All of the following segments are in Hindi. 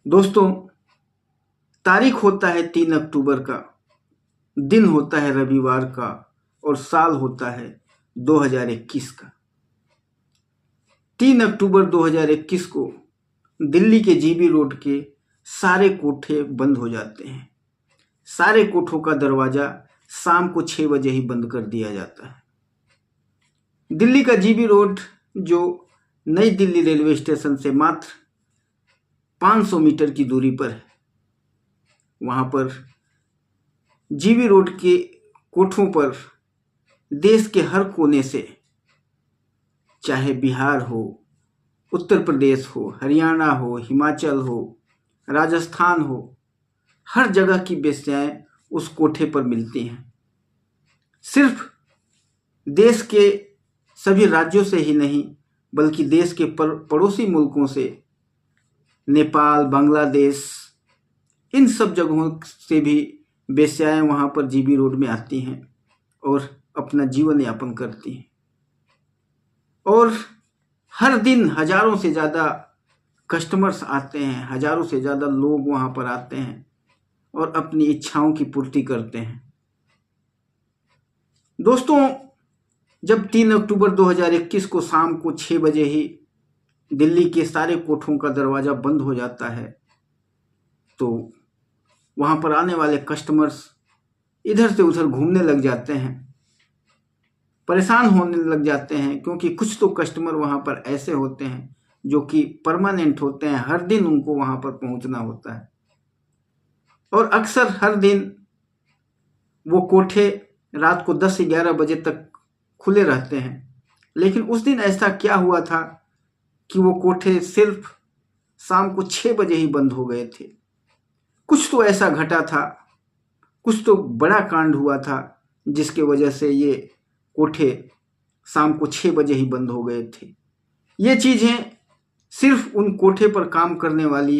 दोस्तों, तारीख होता है 3 अक्टूबर का, दिन होता है रविवार का और साल होता है 2021 का। 3 अक्टूबर 2021 को दिल्ली के जीबी रोड के सारे कोठे बंद हो जाते हैं। सारे कोठों का दरवाजा शाम को 6 बजे ही बंद कर दिया जाता है। दिल्ली का जीबी रोड जो नई दिल्ली रेलवे स्टेशन से मात्र 500 मीटर की दूरी पर है, वहाँ पर जीबी रोड के कोठों पर देश के हर कोने से, चाहे बिहार हो, उत्तर प्रदेश हो, हरियाणा हो, हिमाचल हो, राजस्थान हो, हर जगह की वेश्याएं उस कोठे पर मिलती हैं। सिर्फ देश के सभी राज्यों से ही नहीं, बल्कि देश के पड़ोसी मुल्कों से, नेपाल, बांग्लादेश, इन सब जगहों से भी वेश्याएं वहाँ पर जीबी रोड में आती हैं और अपना जीवन यापन करती हैं। और हर दिन हजारों से ज़्यादा कस्टमर्स आते हैं, हजारों से ज़्यादा लोग वहाँ पर आते हैं और अपनी इच्छाओं की पूर्ति करते हैं। दोस्तों, जब 3 अक्टूबर 2021 को शाम को 6 बजे ही दिल्ली के सारे कोठों का दरवाज़ा बंद हो जाता है, तो वहाँ पर आने वाले कस्टमर्स इधर से उधर घूमने लग जाते हैं, परेशान होने लग जाते हैं, क्योंकि कुछ तो कस्टमर वहाँ पर ऐसे होते हैं जो कि परमानेंट होते हैं, हर दिन उनको वहाँ पर पहुँचना होता है। और अक्सर हर दिन वो कोठे रात को 10-11 बजे तक खुले रहते हैं। लेकिन उस दिन ऐसा क्या हुआ था कि वो कोठे सिर्फ शाम को 6 बजे ही बंद हो गए थे। कुछ तो ऐसा घटा था, कुछ तो बड़ा कांड हुआ था जिसके वजह से ये कोठे शाम को 6 बजे ही बंद हो गए थे। ये चीज़ें सिर्फ उन कोठे पर काम करने वाली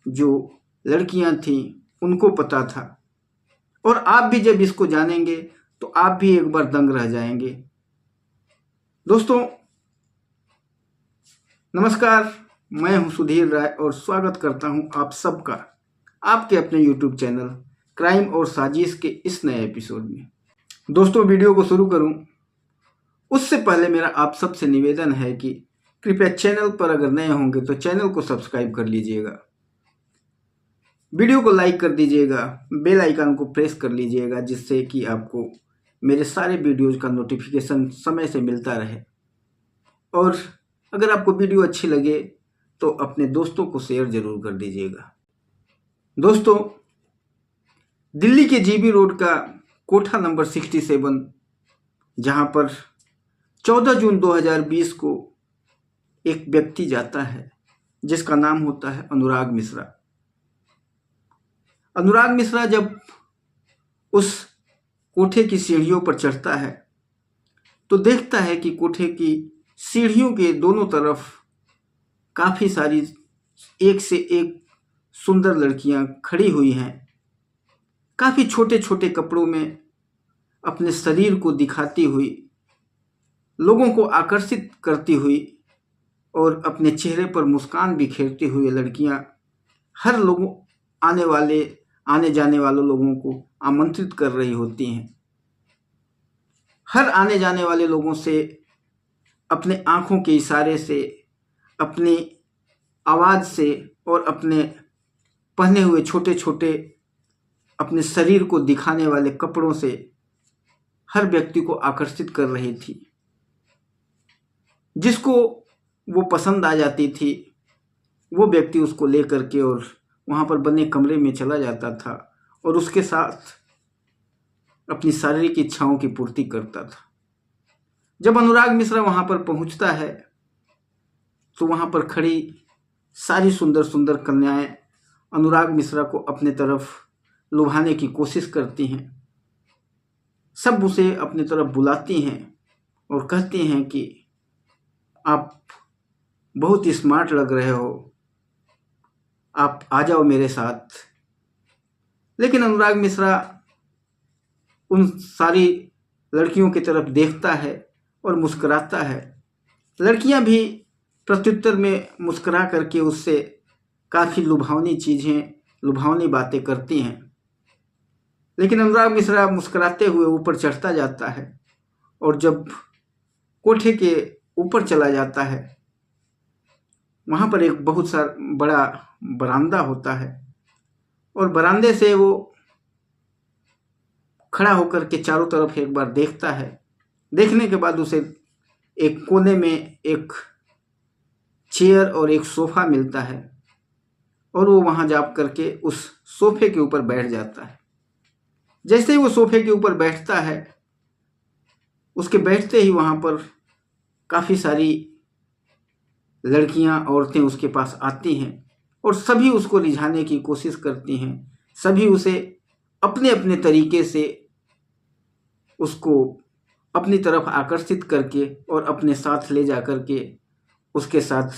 जो लड़कियां थीं उनको पता था। और आप भी जब इसको जानेंगे तो आप भी एक बार दंग रह जाएंगे। दोस्तों, नमस्कार, मैं हूं सुधीर राय और स्वागत करता हूं आप सबका आपके अपने YouTube चैनल क्राइम और साजिश के इस नए एपिसोड में। दोस्तों, वीडियो को शुरू करूं उससे पहले मेरा आप सबसे निवेदन है कि कृपया चैनल पर अगर नए होंगे तो चैनल को सब्सक्राइब कर लीजिएगा, वीडियो को लाइक कर दीजिएगा, बेल आइकन को प्रेस कर लीजिएगा, जिससे कि आपको मेरे सारे वीडियोज़ का नोटिफिकेशन समय से मिलता रहे। और अगर आपको वीडियो अच्छी लगे तो अपने दोस्तों को शेयर जरूर कर दीजिएगा। दोस्तों, दिल्ली के जीबी रोड का कोठा नंबर 67, जहां पर 14 जून 2020 को एक व्यक्ति जाता है जिसका नाम होता है अनुराग मिश्रा। अनुराग मिश्रा जब उस कोठे की सीढ़ियों पर चढ़ता है तो देखता है कि कोठे की सीढ़ियों के दोनों तरफ काफ़ी सारी एक से एक सुंदर लड़कियां खड़ी हुई हैं, काफ़ी छोटे छोटे कपड़ों में अपने शरीर को दिखाती हुई, लोगों को आकर्षित करती हुई और अपने चेहरे पर मुस्कान बिखेरती हुई लड़कियां हर लोगों आने जाने वाले लोगों को आमंत्रित कर रही होती हैं। हर आने जाने वाले लोगों से अपने आँखों के इशारे से, अपनी आवाज़ से और अपने पहने हुए छोटे छोटे अपने शरीर को दिखाने वाले कपड़ों से हर व्यक्ति को आकर्षित कर रही थी। जिसको वो पसंद आ जाती थी वो व्यक्ति उसको लेकर के और वहाँ पर बने कमरे में चला जाता था और उसके साथ अपनी शारीरिक इच्छाओं की पूर्ति करता था। जब अनुराग मिश्रा वहाँ पर पहुँचता है तो वहाँ पर खड़ी सारी सुंदर सुंदर कन्याएं अनुराग मिश्रा को अपने तरफ लुभाने की कोशिश करती हैं। सब उसे अपनी तरफ बुलाती हैं और कहती हैं कि आप बहुत स्मार्ट लग रहे हो, आप आ जाओ मेरे साथ। लेकिन अनुराग मिश्रा उन सारी लड़कियों की तरफ देखता है और मुस्कुराता है। लड़कियां भी प्रत्युत्तर में मुस्कुरा करके उससे काफ़ी लुभावनी चीज़ें, लुभावनी बातें करती हैं। लेकिन अनुराग मिश्रा मुस्कुराते हुए ऊपर चढ़ता जाता है और जब कोठे के ऊपर चला जाता है, वहाँ पर एक बहुत सा बड़ा बरामदा होता है और बरामदे से वो खड़ा होकर के चारों तरफ एक बार देखता है। देखने के बाद उसे एक कोने में एक चेयर और एक सोफ़ा मिलता है और वो वहाँ जा करके उस सोफ़े के ऊपर बैठ जाता है। जैसे ही वो सोफ़े के ऊपर बैठता है, उसके बैठते ही वहाँ पर काफ़ी सारी लड़कियां, औरतें उसके पास आती हैं और सभी उसको रिझाने की कोशिश करती हैं। सभी उसे अपने अपने तरीके से उसको अपनी तरफ आकर्षित करके और अपने साथ ले जा कर के उसके साथ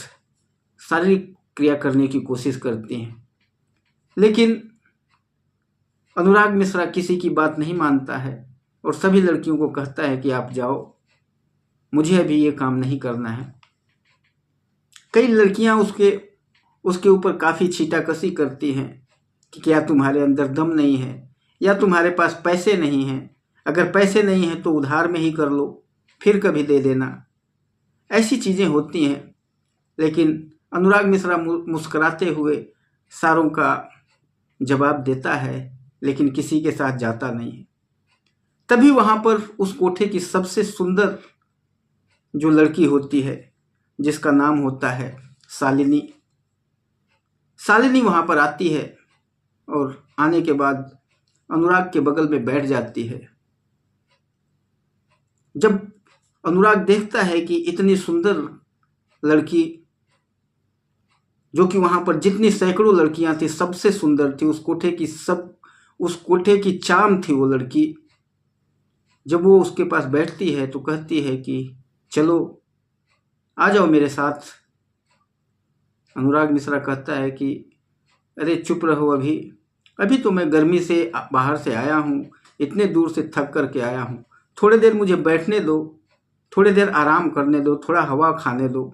शारीरिक क्रिया करने की कोशिश करती हैं। लेकिन अनुराग मिश्रा किसी की बात नहीं मानता है और सभी लड़कियों को कहता है कि आप जाओ, मुझे अभी ये काम नहीं करना है। कई लड़कियां उसके ऊपर काफ़ी छीटाकशी करती हैं कि क्या तुम्हारे अंदर दम नहीं है या तुम्हारे पास पैसे नहीं हैं, अगर पैसे नहीं हैं तो उधार में ही कर लो, फिर कभी दे देना। ऐसी चीज़ें होती हैं। लेकिन अनुराग मिश्रा मुस्कुराते हुए सारों का जवाब देता है, लेकिन किसी के साथ जाता नहीं है। तभी वहाँ पर उस कोठे की सबसे सुंदर जो लड़की होती है, जिसका नाम होता है शालिनी, शालिनी वहाँ पर आती है और आने के बाद अनुराग के बगल में बैठ जाती है। जब अनुराग देखता है कि इतनी सुंदर लड़की, जो कि वहाँ पर जितनी सैकड़ों लड़कियां थी सबसे सुंदर थी, उस कोठे की चाम थी वो लड़की। जब वो उसके पास बैठती है तो कहती है कि चलो आ जाओ मेरे साथ। अनुराग मिश्रा कहता है कि अरे चुप रहो, अभी तो मैं गर्मी से बाहर से आया हूँ, इतने दूर से थक करके आया हूँ, थोड़ी देर मुझे बैठने दो, थोड़ी देर आराम करने दो, थोड़ा हवा खाने दो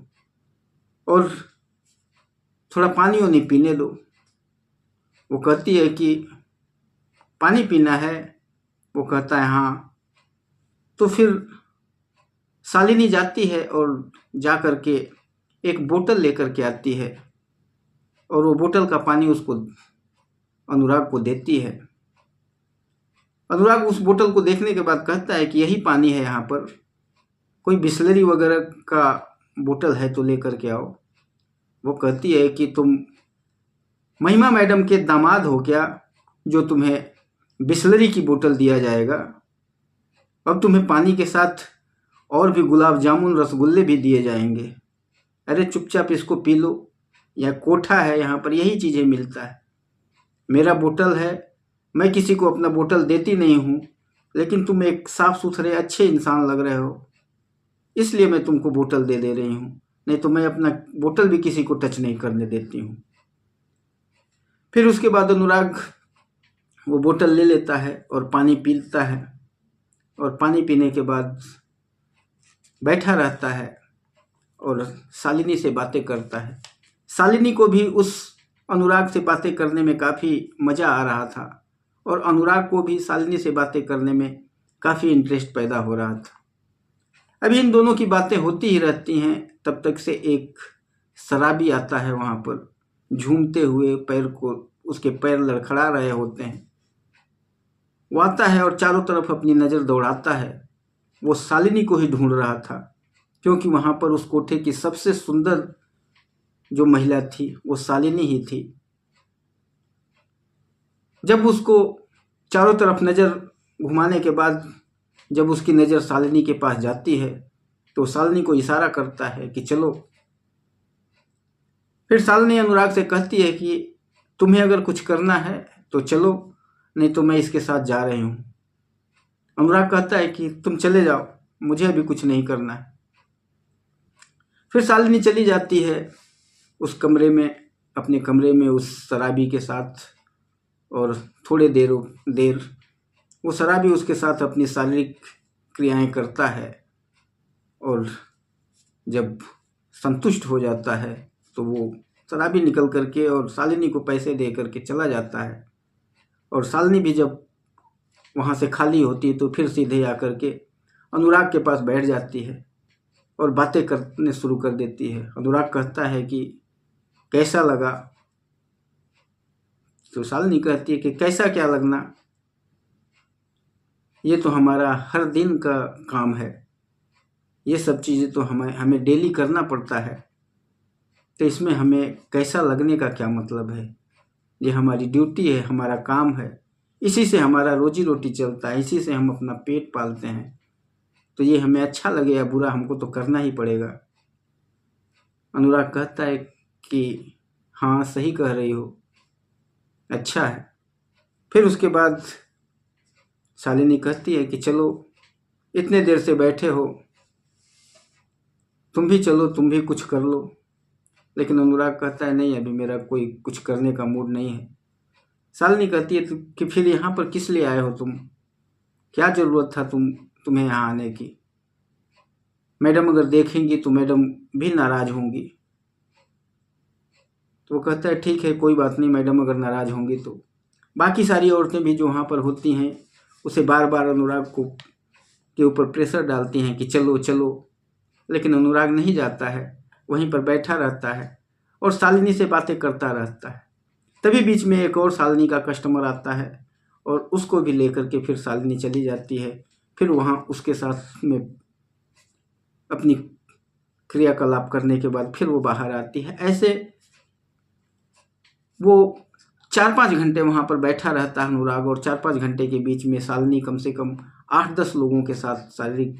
और थोड़ा पानी वानी पीने दो। वो कहती है कि पानी पीना है? वो कहता है हाँ। तो फिर शालिनी जाती है और जा कर के एक बोतल लेकर के आती है और वो बोतल का पानी उसको अनुराग को देती है। अनुराग उस बोतल को देखने के बाद कहता है कि यही पानी है, यहाँ पर कोई बिस्लरी वगैरह का बोतल है तो लेकर के आओ। वो कहती है कि तुम महिमा मैडम के दामाद हो क्या, जो तुम्हें बिस्लरी की बोतल दिया जाएगा? अब तुम्हें पानी के साथ और भी गुलाब जामुन, रसगुल्ले भी दिए जाएंगे। अरे चुपचाप इसको पी लो, यह कोठा है, यहाँ पर यही चीज़ें मिलता है। मेरा बोतल है, मैं किसी को अपना बोतल देती नहीं हूँ, लेकिन तुम एक साफ़ सुथरे अच्छे इंसान लग रहे हो, इसलिए मैं तुमको बोतल दे रही हूँ, नहीं तो मैं अपना बोतल भी किसी को टच नहीं करने देती हूँ। फिर उसके बाद अनुराग वो बोतल ले लेता है और पानी पीता है और पानी पीने के बाद बैठा रहता है और शालिनी से बातें करता है। शालिनी को भी उस अनुराग से बातें करने में काफ़ी मज़ा आ रहा था और अनुराग को भी शालिनी से बातें करने में काफ़ी इंटरेस्ट पैदा हो रहा था। अभी इन दोनों की बातें होती ही रहती हैं। तब तक से एक शराबी आता है वहाँ पर, झूमते हुए, उसके पैर लड़खड़ा रहे होते हैं। वो आता है और चारों तरफ अपनी नज़र दौड़ाता है। वो शालिनी को ही ढूंढ रहा था, क्योंकि वहाँ पर उस कोठे की सबसे सुंदर जो महिला थी वो शालिनी ही थी। जब उसको चारों तरफ नज़र घुमाने के बाद जब उसकी नज़र शालिनी के पास जाती है तो शालिनी को इशारा करता है कि चलो। फिर शालिनी अनुराग से कहती है कि तुम्हें अगर कुछ करना है तो चलो, नहीं तो मैं इसके साथ जा रही हूँ। अनुराग कहता है कि तुम चले जाओ, मुझे अभी कुछ नहीं करना है। फिर शालिनी चली जाती है उस कमरे में, अपने कमरे में उस शराबी के साथ, और थोड़े देर वो शराबी उसके साथ अपनी शारीरिक क्रियाएं करता है और जब संतुष्ट हो जाता है तो वो शराबी निकल करके और शालिनी को पैसे दे करके चला जाता है। और शालिनी भी जब वहाँ से खाली होती है तो फिर सीधे आकर के अनुराग के पास बैठ जाती है और बातें करने शुरू कर देती है। अनुराग कहता है कि कैसा लगा? तो शालिनी कहती है कि कैसा क्या लगना, ये तो हमारा हर दिन का काम है, ये सब चीज़ें तो हमें डेली करना पड़ता है, तो इसमें हमें कैसा लगने का क्या मतलब है? ये हमारी ड्यूटी है, हमारा काम है, इसी से हमारा रोजी रोटी चलता है, इसी से हम अपना पेट पालते हैं, तो ये हमें अच्छा लगे या बुरा हमको तो करना ही पड़ेगा। अनुराग कहता है कि हाँ सही कह रही हो, अच्छा है। फिर उसके बाद शालिनी कहती है कि चलो इतने देर से बैठे हो, तुम भी चलो, तुम भी कुछ कर लो। लेकिन अनुराग कहता है नहीं, अभी मेरा कोई कुछ करने का मूड नहीं है। शालिनी कहती है कि फिर यहाँ पर किस लिए आए हो तुम? क्या ज़रूरत था तुम्हें यहाँ आने की? मैडम अगर देखेंगी तो मैडम भी नाराज़ होंगी। तो वो कहता है ठीक है, कोई बात नहीं, मैडम अगर नाराज़ होंगी तो। बाकी सारी औरतें भी जो वहाँ पर होती हैं उसे बार बार अनुराग के ऊपर प्रेशर डालती हैं कि चलो चलो, लेकिन अनुराग नहीं जाता है, वहीं पर बैठा रहता है और शालिनी से बातें करता रहता है। तभी बीच में एक और शालिनी का कस्टमर आता है और उसको भी लेकर के फिर शालिनी चली जाती है। फिर वहाँ उसके साथ में अपनी क्रियाकलाप करने के बाद फिर वो बाहर आती है। ऐसे वो 4-5 घंटे वहाँ पर बैठा रहता है अनुराग, और 4-5 घंटे के बीच में शालिनी कम से कम 8-10 लोगों के साथ शारीरिक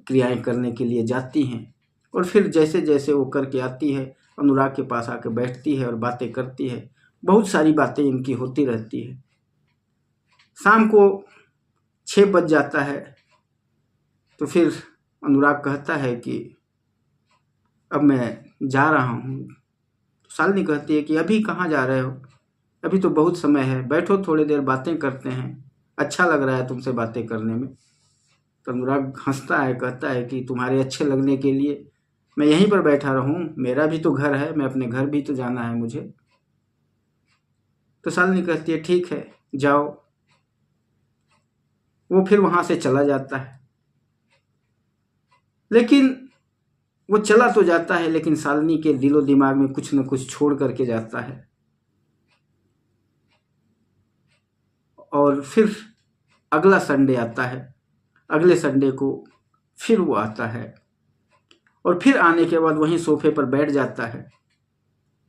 क्रियाएं करने के लिए जाती हैं। और फिर जैसे जैसे वो करके आती है, अनुराग के पास आकर बैठती है और बातें करती है। बहुत सारी बातें इनकी होती रहती है। शाम को 6 बज जाता है तो फिर अनुराग कहता है कि अब मैं जा रहा हूँ। शालिनी कहती है कि अभी कहाँ जा रहे हो? अभी तो बहुत समय है, बैठो थोड़ी देर बातें करते हैं, अच्छा लग रहा है तुमसे बातें करने में। तो अनुराग हंसता है, कहता है कि तुम्हारे अच्छे लगने के लिए मैं यहीं पर बैठा रहूं, मेरा भी तो घर है, मैं अपने घर भी तो जाना है मुझे। तो शालिनी कहती है ठीक है जाओ। वो फिर वहां से चला जाता है, लेकिन वो चला तो जाता है लेकिन शालिनी के दिलो दिमाग में कुछ न कुछ छोड़ करके जाता है। और फिर अगला संडे आता है, अगले संडे को फिर वो आता है और फिर आने के बाद वहीं सोफे पर बैठ जाता है।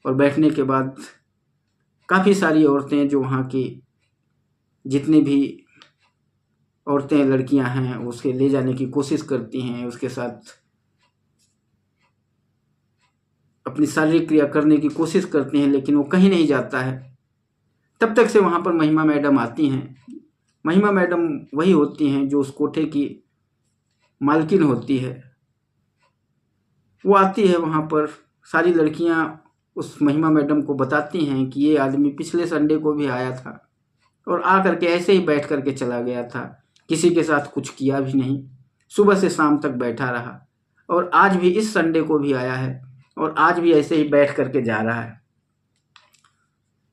और बैठने के बाद काफ़ी सारी औरतें, जो वहाँ की जितनी भी औरतें लड़कियां हैं, उसके ले जाने की कोशिश करती हैं, उसके साथ अपनी शारीरिक क्रिया करने की कोशिश करती हैं, लेकिन वो कहीं नहीं जाता है। तब तक से वहाँ पर महिमा मैडम आती हैं। महिमा मैडम वही होती हैं जो उस कोठे की मालकिन होती है। वो आती है वहाँ पर, सारी लड़कियाँ उस महिमा मैडम को बताती हैं कि ये आदमी पिछले संडे को भी आया था और आ करके ऐसे ही बैठ करके चला गया था, किसी के साथ कुछ किया भी नहीं, सुबह से शाम तक बैठा रहा, और आज भी इस संडे को भी आया है और आज भी ऐसे ही बैठ करके जा रहा है।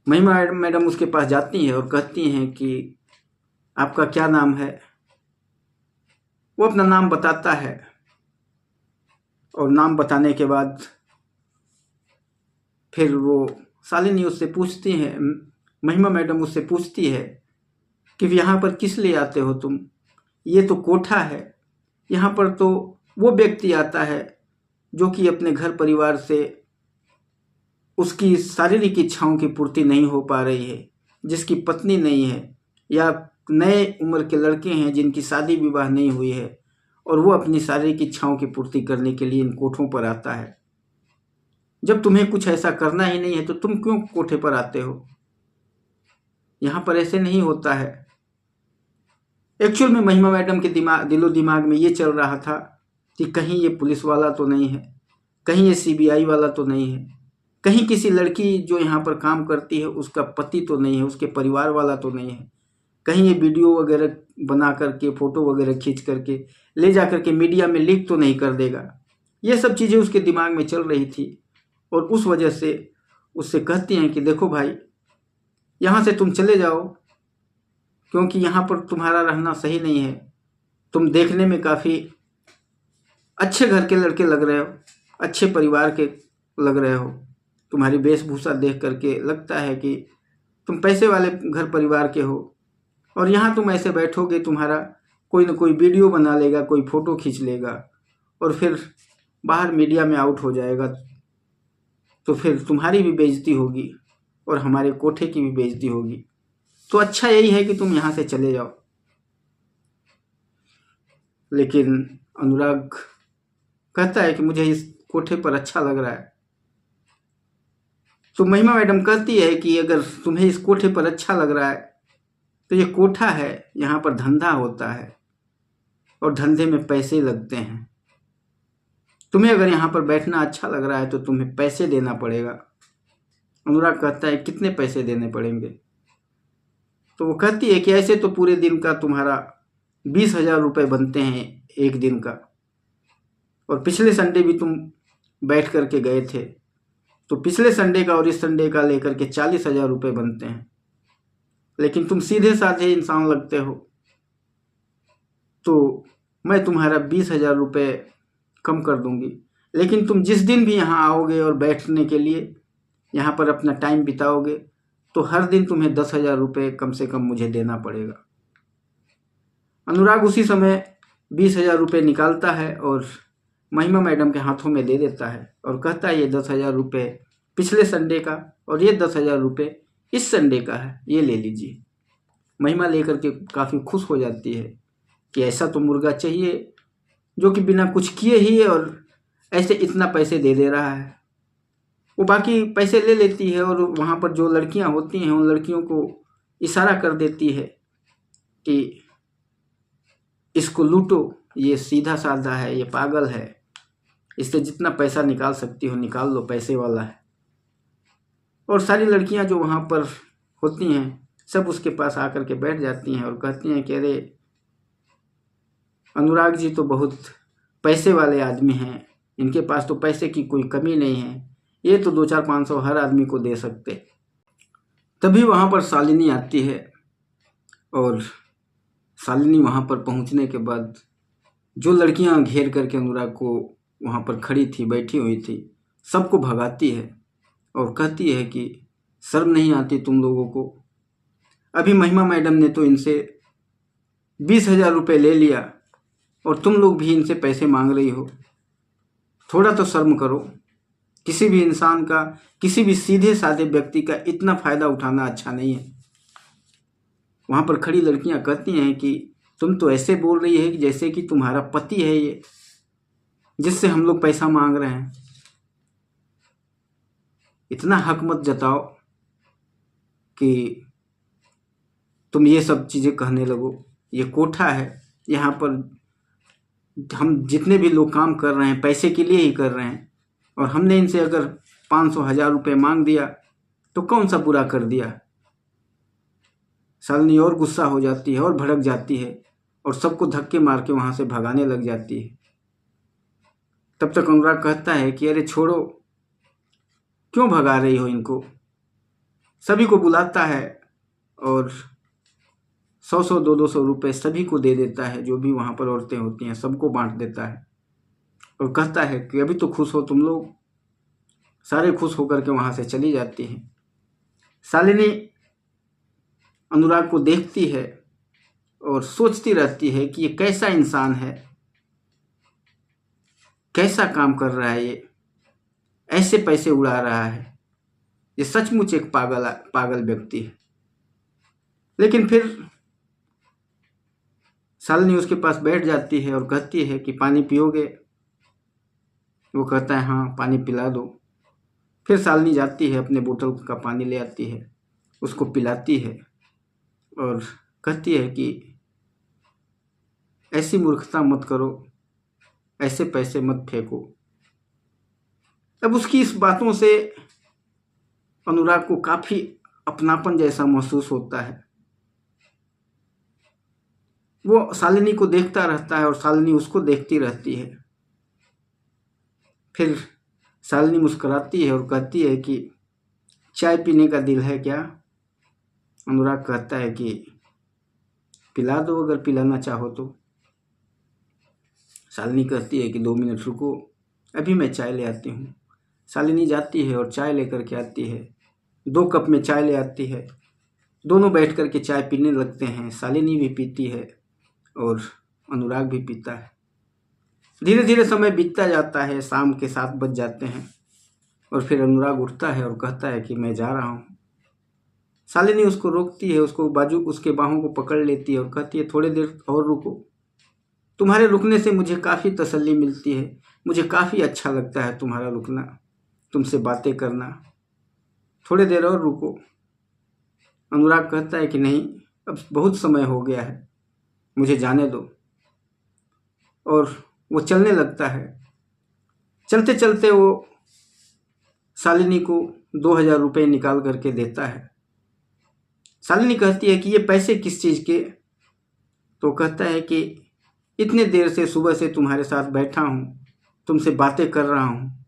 महिमा मैडम उसके पास जाती हैं और कहती हैं कि आपका क्या नाम है? वो अपना नाम बताता है और नाम बताने के बाद फिर वो शालिनी उससे पूछती है, महिमा मैडम उससे पूछती है कि यहाँ पर किस लिए आते हो तुम? ये तो कोठा है, यहाँ पर तो वो व्यक्ति आता है जो कि अपने घर परिवार से उसकी शारीरिक इच्छाओं की पूर्ति नहीं हो पा रही है, जिसकी पत्नी नहीं है, या नए उम्र के लड़के हैं जिनकी शादी विवाह नहीं हुई है, और वो अपनी शारीरिक इच्छाओं की पूर्ति करने के लिए इन कोठों पर आता है। जब तुम्हें कुछ ऐसा करना ही नहीं है तो तुम क्यों कोठे पर आते हो? यहाँ पर ऐसे नहीं होता है। एक्चुअल में महिमा मैडम के दिलो दिमाग में ये चल रहा था कि कहीं ये पुलिस वाला तो नहीं है, कहीं ये CBI वाला तो नहीं है, कहीं किसी लड़की जो यहाँ पर काम करती है उसका पति तो नहीं है, उसके परिवार वाला तो नहीं है, कहीं ये वीडियो वगैरह बना करके, फ़ोटो वगैरह खींच करके ले जा करके मीडिया में लीक तो नहीं कर देगा। ये सब चीज़ें उसके दिमाग में चल रही थी और उस वजह से उससे कहती हैं कि देखो भाई, यहाँ से तुम चले जाओ, क्योंकि यहाँ पर तुम्हारा रहना सही नहीं है। तुम देखने में काफ़ी अच्छे घर के लड़के लग रहे हो, अच्छे परिवार के लग रहे हो। तुम्हारी वेशभूषा देख करके लगता है कि तुम पैसे वाले घर परिवार के हो, और यहाँ तुम ऐसे बैठोगे, तुम्हारा कोई ना कोई वीडियो बना लेगा, कोई फ़ोटो खींच लेगा और फिर बाहर मीडिया में आउट हो जाएगा, तो फिर तुम्हारी भी बेइज्जती होगी और हमारे कोठे की भी बेइज्जती होगी। तो अच्छा यही है कि तुम यहाँ से चले जाओ। लेकिन अनुराग कहता है कि मुझे इस कोठे पर अच्छा लग रहा है। तो महिमा मैडम कहती है कि अगर तुम्हें इस कोठे पर अच्छा लग रहा है तो ये कोठा है, यहाँ पर धंधा होता है और धंधे में पैसे लगते हैं। तुम्हें अगर यहाँ पर बैठना अच्छा लग रहा है तो तुम्हें पैसे देना पड़ेगा। अनुराग कहता है कितने पैसे देने पड़ेंगे? तो वो कहती है कि ऐसे तो पूरे दिन का तुम्हारा 20,000 रुपये बनते हैं एक दिन का, और पिछले संडे भी तुम बैठ करके गए थे, तो पिछले संडे का और इस संडे का लेकर के 40,000 रुपये बनते हैं। लेकिन तुम सीधे साधे इंसान लगते हो, तो मैं तुम्हारा 20,000 रुपये कम कर दूंगी। लेकिन तुम जिस दिन भी यहाँ आओगे और बैठने के लिए यहाँ पर अपना टाइम बिताओगे, तो हर दिन तुम्हें 10,000 रुपये कम से कम मुझे देना पड़ेगा। अनुराग उसी समय 20,000 रुपये निकालता है और महिमा मैडम के हाथों में दे देता है और कहता है ये 10,000 रुपये पिछले संडे का और ये 10,000 रुपये इस संडे का है, ये ले लीजिए। महिमा लेकर के काफ़ी खुश हो जाती है कि ऐसा तो मुर्गा चाहिए जो कि बिना कुछ किए ही और ऐसे इतना पैसे दे दे रहा है। वो बाकी पैसे ले लेती है और वहाँ पर जो लड़कियाँ होती हैं उन लड़कियों को इशारा कर देती है कि इसको लूटो, ये सीधा साधा है, ये पागल है, इससे जितना पैसा निकाल सकती हो निकाल लो, पैसे वाला है। और सारी लड़कियां जो वहाँ पर होती हैं सब उसके पास आकर के बैठ जाती हैं और कहती हैं कि अरे अनुराग जी तो बहुत पैसे वाले आदमी हैं, इनके पास तो पैसे की कोई कमी नहीं है, ये तो 200-500 हर आदमी को दे सकते। तभी वहाँ पर शालिनी आती है और शालिनी वहाँ पर पहुँचने के बाद जो लड़कियाँ घेर करके अनुराग को वहाँ पर खड़ी थी, बैठी हुई थी, सबको भगाती है और कहती है कि शर्म नहीं आती तुम लोगों को? अभी महिमा मैडम ने तो इनसे 20,000 रुपये ले लिया और तुम लोग भी इनसे पैसे मांग रही हो, थोड़ा तो शर्म करो। किसी भी इंसान का, किसी भी सीधे साधे व्यक्ति का इतना फ़ायदा उठाना अच्छा नहीं है। वहाँ पर खड़ी लड़कियाँ कहती हैं कि तुम तो ऐसे बोल रही है कि जैसे कि तुम्हारा पति है ये, जिससे हम लोग पैसा मांग रहे हैं। इतना हक मत जताओ कि तुम ये सब चीज़ें कहने लगो। ये कोठा है, यहाँ पर हम जितने भी लोग काम कर रहे हैं पैसे के लिए ही कर रहे हैं, और हमने इनसे अगर 500-1000 रुपये मांग दिया तो कौन सा बुरा कर दिया? शालिनी और गुस्सा हो जाती है और भड़क जाती है और सबको धक्के मार के वहाँ से भगाने लग जाती है। तब तक अनुराग कहता है कि अरे छोड़ो, क्यों भगा रही हो इनको? सभी को बुलाता है और 100-100 200-200 रुपये सभी को दे देता है, जो भी वहाँ पर औरतें होती हैं सबको बांट देता है और कहता है कि अभी तो खुश हो तुम लोग। सारे खुश होकर के वहाँ से चली जाती हैं। शालिनी अनुराग को देखती है और सोचती रहती है कि ये कैसा इंसान है, कैसा काम कर रहा है, ये ऐसे पैसे उड़ा रहा है, ये सचमुच एक पागल व्यक्ति है। लेकिन फिर शालिनी उसके पास बैठ जाती है और कहती है कि पानी पियोगे? वो कहता है हाँ पानी पिला दो। फिर शालिनी जाती है, अपने बोतल का पानी ले आती है, उसको पिलाती है और कहती है कि ऐसी मूर्खता मत करो, ऐसे पैसे मत फेंको। अब उसकी इस बातों से अनुराग को काफ़ी अपनापन जैसा महसूस होता है। वो शालिनी को देखता रहता है और शालिनी उसको देखती रहती है। फिर शालिनी मुस्कुराती है और कहती है कि चाय पीने का दिल है क्या? अनुराग कहता है कि पिला दो अगर पिलाना चाहो तो। शालिनी कहती है कि 2 मिनट रुको, अभी मैं चाय ले आती हूँ। शालिनी जाती है और चाय लेकर के आती है। 2 कप में चाय ले आती है। दोनों बैठ कर के चाय पीने लगते हैं। शालिनी भी पीती है और अनुराग भी पीता है। धीरे धीरे समय बीतता जाता है। शाम के 7 बज जाते हैं और फिर अनुराग उठता है और कहता है कि मैं जा रहा हूँ। शालिनी उसको रोकती है, उसके बाहों को पकड़ लेती है और कहती है थोड़ी देर और रुको। तुम्हारे रुकने से मुझे काफ़ी तसल्ली मिलती है। मुझे काफ़ी अच्छा लगता है तुम्हारा रुकना, तुमसे बातें करना। थोड़ी देर और रुको। अनुराग कहता है कि नहीं, अब बहुत समय हो गया है, मुझे जाने दो। और वो चलने लगता है। चलते चलते वो शालिनी को 2000 रुपये निकाल करके देता है। शालिनी कहती है कि ये पैसे किस चीज़ के? तो कहता है कि इतने देर से, सुबह से तुम्हारे साथ बैठा हूँ, तुमसे बातें कर रहा हूँ,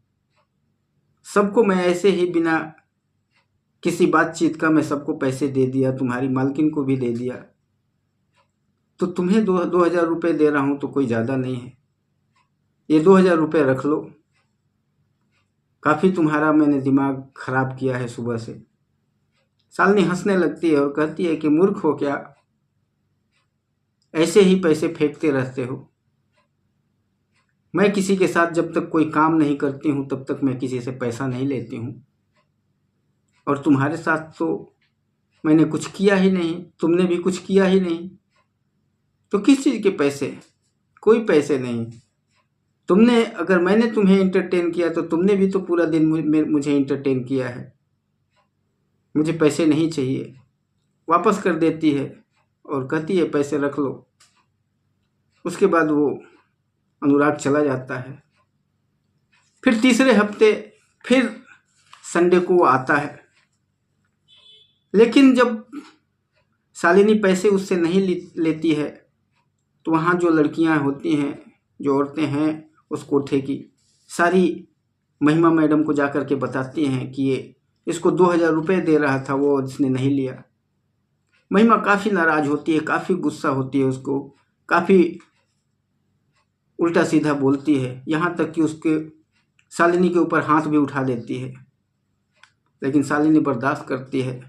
सबको मैं ऐसे ही बिना किसी बातचीत का मैं सबको पैसे दे दिया, तुम्हारी मालकिन को भी दे दिया, तो तुम्हें 2000 रुपये दे रहा हूँ तो कोई ज़्यादा नहीं है। ये 2000 रुपये रख लो। काफ़ी तुम्हारा मैंने दिमाग खराब किया है सुबह से। शालिनी हंसने लगती है और कहती है कि मूर्ख हो क्या, ऐसे ही पैसे फेंकते रहते हो? मैं किसी के साथ जब तक कोई काम नहीं करती हूँ तब तक मैं किसी से पैसा नहीं लेती हूँ, और तुम्हारे साथ तो मैंने कुछ किया ही नहीं, तुमने भी कुछ किया ही नहीं, तो किस चीज़ के पैसे? कोई पैसे नहीं। तुमने, अगर मैंने तुम्हें एंटरटेन किया तो तुमने भी तो पूरा दिन मुझे एंटरटेन किया है। मुझे पैसे नहीं चाहिए। वापस कर देती है और कहती है पैसे रख लो। उसके बाद वो अनुराग चला जाता है। फिर तीसरे हफ्ते फिर संडे को वो आता है, लेकिन जब शालिनी पैसे उससे नहीं लेती है तो वहाँ जो लड़कियाँ होती हैं, जो औरतें हैं उस कोठे की, सारी महिमा मैडम को जा कर के बताती हैं कि ये इसको 2000 रुपये दे रहा था वो, इसने नहीं लिया। महिमा काफ़ी नाराज़ होती है, काफ़ी गुस्सा होती है, उसको काफ़ी उल्टा सीधा बोलती है, यहाँ तक कि उसके शालिनी के ऊपर हाथ भी उठा देती है, लेकिन शालिनी बर्दाश्त करती है।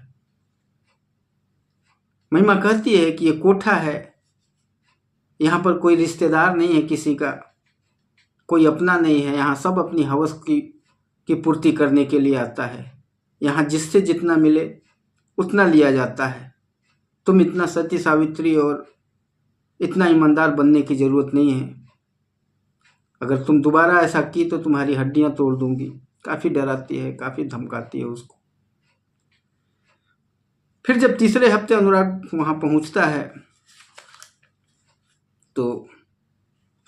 महिमा कहती है कि ये कोठा है, यहाँ पर कोई रिश्तेदार नहीं है किसी का, कोई अपना नहीं है, यहाँ सब अपनी हवस की पूर्ति करने के लिए आता है। यहाँ जिससे जितना मिले उतना लिया जाता है। तुम इतना सती सावित्री और इतना ईमानदार बनने की ज़रूरत नहीं है। अगर तुम दोबारा ऐसा की तो तुम्हारी हड्डियां तोड़ दूंगी। काफ़ी डराती है, काफ़ी धमकाती है उसको। फिर जब तीसरे हफ्ते अनुराग वहाँ पहुँचता है तो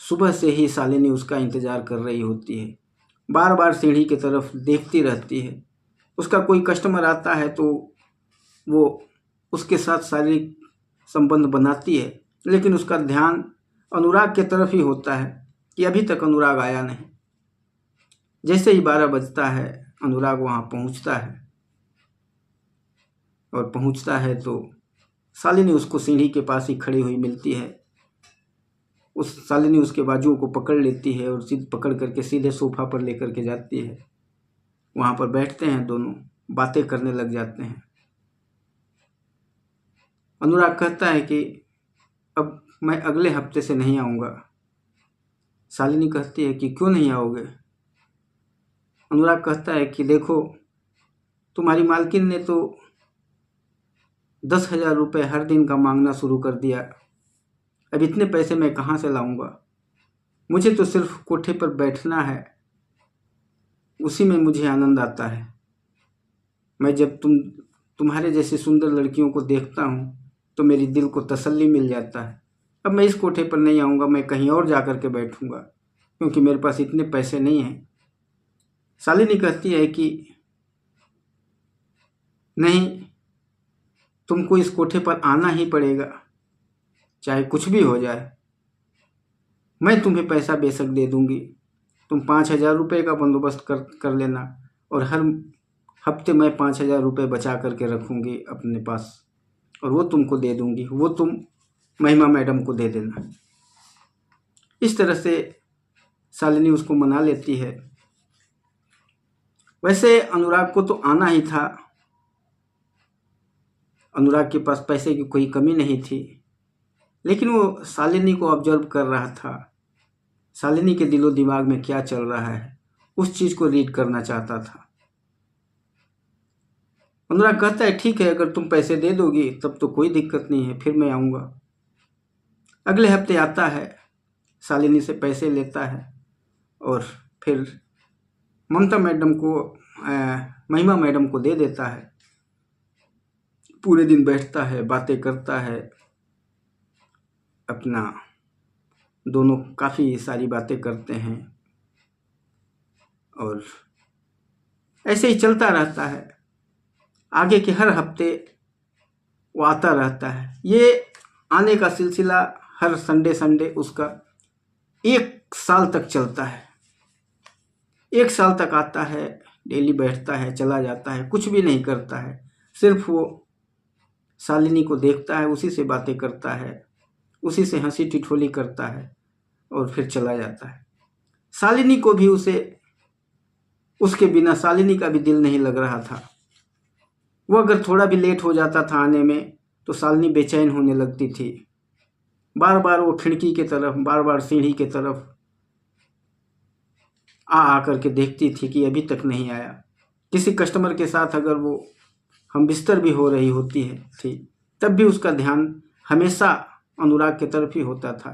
सुबह से ही शालिनी उसका इंतज़ार कर रही होती है। बार बार सीढ़ी की तरफ देखती रहती है। उसका कोई कस्टमर आता है तो वो उसके साथ शारीरिक संबंध बनाती है, लेकिन उसका ध्यान अनुराग के तरफ ही होता है कि अभी तक अनुराग आया नहीं। जैसे ही 12 बजता है अनुराग वहाँ पहुँचता है, और पहुँचता है तो शालिनी उसको सीढ़ी के पास ही खड़ी हुई मिलती है। शालिनी उसके बाजुओं को पकड़ लेती है और पकड़ करके सीधे सोफा पर लेकर के जाती है। वहाँ पर बैठते हैं, दोनों बातें करने लग जाते हैं। अनुराग कहता है कि अब मैं अगले हफ्ते से नहीं आऊँगा। शालिनी कहती है कि क्यों नहीं आओगे? अनुराग कहता है कि देखो, तुम्हारी मालकिन ने तो 10,000 रुपये हर दिन का मांगना शुरू कर दिया। अब इतने पैसे मैं कहाँ से लाऊंगा? मुझे तो सिर्फ कोठे पर बैठना है, उसी में मुझे आनंद आता है। मैं जब तुम्हारे जैसी सुंदर लड़कियों को देखता हूँ तो मेरी दिल को तसल्ली मिल जाता है। अब मैं इस कोठे पर नहीं आऊँगा, मैं कहीं और जा कर के बैठूँगा, क्योंकि मेरे पास इतने पैसे नहीं हैं। शालिनी कहती है कि नहीं, तुमको इस कोठे पर आना ही पड़ेगा, चाहे कुछ भी हो जाए। मैं तुम्हें पैसा बेशक दे दूंगी, तुम 5,000 रुपये का बंदोबस्त कर लेना, और हफ्ते में 5,000 रुपये बचा करके रखूँगी अपने पास और वो तुमको दे दूँगी, वो तुम महिमा मैडम को दे देना। इस तरह से शालिनी उसको मना लेती है। वैसे अनुराग को तो आना ही था, अनुराग के पास पैसे की कोई कमी नहीं थी, लेकिन वो शालिनी को ऑब्जर्व कर रहा था। शालिनी के दिलो दिमाग में क्या चल रहा है उस चीज़ को रीड करना चाहता था। अनुराग कहता है ठीक है, अगर तुम पैसे दे दोगी तब तो कोई दिक्कत नहीं है, फिर मैं आऊँगा। अगले हफ्ते आता है, शालिनी से पैसे लेता है और फिर ममता मैडम को महिमा मैडम को दे देता है। पूरे दिन बैठता है, बातें करता है, अपना दोनों काफ़ी सारी बातें करते हैं और ऐसे ही चलता रहता है। आगे के हर हफ्ते वो आता रहता है। ये आने का सिलसिला हर संडे उसका 1 साल तक चलता है। 1 साल तक आता है, डेली बैठता है, चला जाता है, कुछ भी नहीं करता है, सिर्फ वो शालिनी को देखता है, उसी से बातें करता है, उसी से हंसी ठिठोली करता है और फिर चला जाता है। शालिनी को भी उसके बिना शालिनी का भी दिल नहीं लग रहा था। वो अगर थोड़ा भी लेट हो जाता था आने में तो शालिनी बेचैन होने लगती थी। बार बार वो खिड़की के तरफ, बार बार सीढ़ी के तरफ आ करके देखती थी कि अभी तक नहीं आया। किसी कस्टमर के साथ अगर वो हम बिस्तर भी हो रही होती थी तब भी उसका ध्यान हमेशा अनुराग की तरफ ही होता था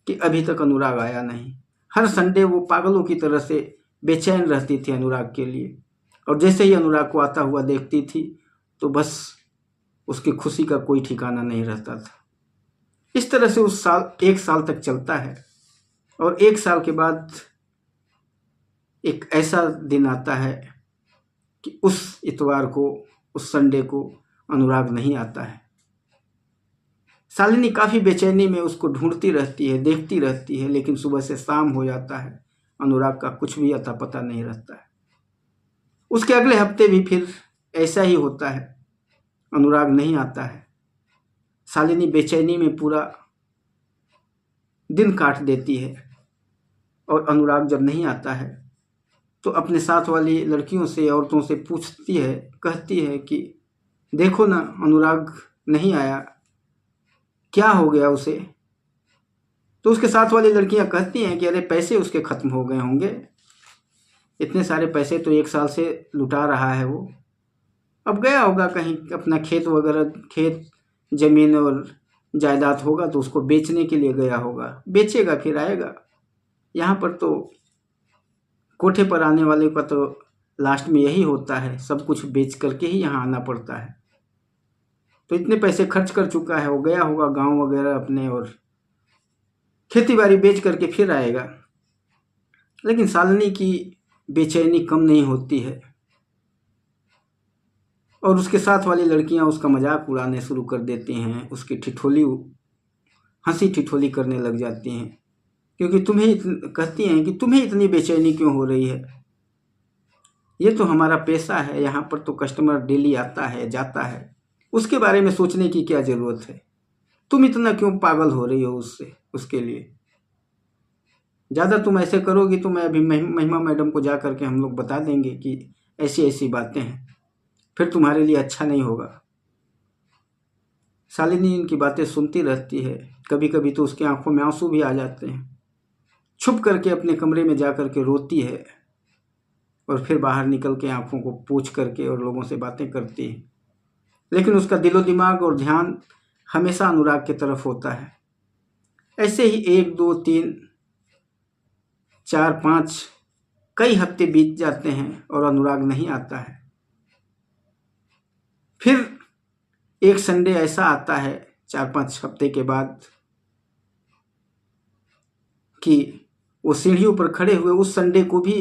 कि अभी तक अनुराग आया नहीं। हर संडे वो पागलों की तरह से बेचैन रहती थी अनुराग के लिए, और जैसे ही अनुराग को आता हुआ देखती थी तो बस उसकी खुशी का कोई ठिकाना नहीं रहता था। इस तरह से 1 साल तक चलता है और 1 साल के बाद एक ऐसा दिन आता है कि उस इतवार को, उस संडे को अनुराग नहीं आता है। शालिनी काफ़ी बेचैनी में उसको ढूंढती रहती है, देखती रहती है, लेकिन सुबह से शाम हो जाता है, अनुराग का कुछ भी अता पता नहीं रहता है। उसके अगले हफ्ते भी फिर ऐसा ही होता है, अनुराग नहीं आता है। शालिनी बेचैनी में पूरा दिन काट देती है और अनुराग जब नहीं आता है तो अपने साथ वाली लड़कियों से, औरतों से पूछती है, कहती है कि देखो ना अनुराग नहीं आया, क्या हो गया उसे। तो उसके साथ वाली लड़कियां कहती हैं कि अरे पैसे उसके ख़त्म हो गए होंगे, इतने सारे पैसे तो 1 साल से लुटा रहा है वो, अब गया होगा कहीं अपना खेत वगैरह, खेत ज़मीन और जायदाद होगा तो उसको बेचने के लिए गया होगा, बेचेगा फिर आएगा। यहाँ पर तो कोठे पर आने वाले का तो लास्ट में यही होता है, सब कुछ बेच करके ही यहाँ आना पड़ता है। तो इतने पैसे खर्च कर चुका है, वो गया होगा गांव वगैरह अपने और खेती बाड़ी बेच करके फिर आएगा। लेकिन शालिनी की बेचैनी कम नहीं होती है और उसके साथ वाली लड़कियां उसका मजाक उड़ाने शुरू कर देती हैं, उसकी हंसी ठिठोली करने लग जाती हैं, क्योंकि कहती हैं कि तुम्हें इतनी बेचैनी क्यों हो रही है, ये तो हमारा पैसा है, यहाँ पर तो कस्टमर डेली आता है जाता है, उसके बारे में सोचने की क्या ज़रूरत है, तुम इतना क्यों पागल हो रही हो उसके लिए। ज़्यादा तुम ऐसे करोगी तो मैं अभी महिमा मैडम को जा करके हम लोग बता देंगे कि ऐसी ऐसी बातें हैं, फिर तुम्हारे लिए अच्छा नहीं होगा। शालिनी इनकी बातें सुनती रहती है, कभी कभी तो उसकी आंखों में आंसू भी आ जाते हैं। छुप करके अपने कमरे में जा करके रोती है और फिर बाहर निकल के आंखों को पोंछ करके और लोगों से बातें करती है, लेकिन उसका दिलो दिमाग और ध्यान हमेशा अनुराग की तरफ होता है। ऐसे ही 1 2 3 4 5 कई हफ्ते बीत जाते हैं और अनुराग नहीं आता है। फिर एक संडे ऐसा आता है 4-5 हफ्ते के बाद कि वो सीढ़ियों पर खड़े हुए उस संडे को भी